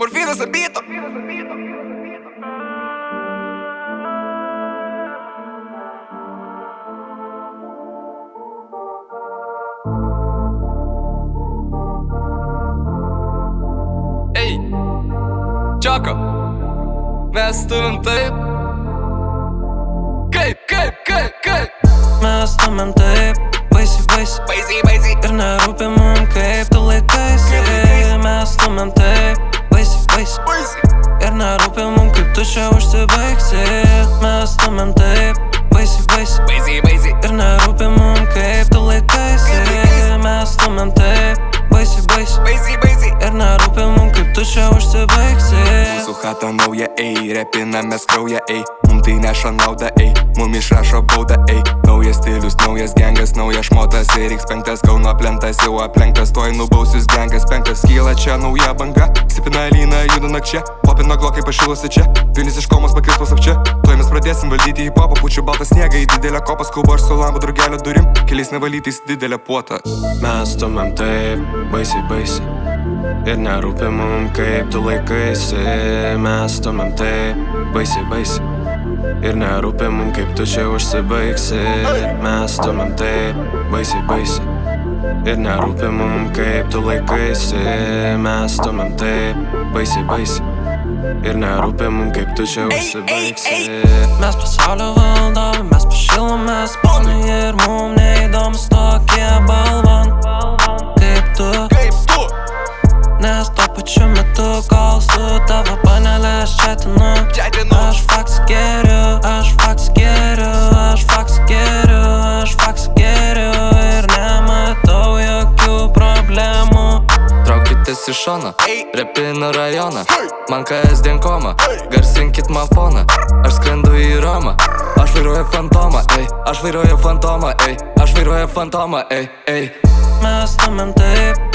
Morfinas ar bito. Ei, Čoko, mes stumim taip. Kaip Mes stumim taip, baisiai ir nerūpi mum kaip tu laikaisi. Mes stumim taip, baisiai ir nerūpi mum kaip tu čia užsibaigsi. Mes stumim taip, baisiai ir nerūpi mum kaip tu laikaisi. Mes stumim taip, baisiai ir nerūpi mum kaip tu čia užsibaigsi. Mūsų chata nauja, ei, repinamės kraują, ei. Mum tai neša naudą, ei, mum išrašo baudą, ei. Naujas stilius, naujas gengas, naujas šmotas ir X5 Kauno plentas jau aplenktas, tuoj nubausius gengas. 5 skyla čia nauja banga, stipina lyna, juda nakčia. Popina glokai pašilusi čia, Vilnius iš komos pakils pasapčia. Tuoj mes pradėsim valdyti hip-hopą, pučiu baltą sniegą į didelę kopą. Skubu aš su lambu drugelio durim, keliais nevalytais didelę puotą. Mes stumim taip, baisiai ir nerūpi mum kaip tu laikaisi. Mes stumim taip, baisiai ir nerūpi mum kaip tu čia užsibaigsi. Mes stumim taip, baisiai ir nerūpi mum kaip tu laikaisi. Mes stumim taip, baisiai ir nerūpi mum kaip tu čia užsibaigsi. Mes pasaulio valdovai, mes pašilomės ponai ir mum neįdomus tokie balvan kaip tu. Nes tuo pačiu metu, kol su tavo panelė aš chatinu, aš faks geriu ir nematau jokių problemų. Traukitės į šoną, repino rajoną, man kasdien koma, garsinkit man foną. Aš skrendu į Romą, aš vairuoju fantomą, ei. Aš vairuoju fantomą, ei. Aš vairuoju fantomą, ei. Mes stumim taip,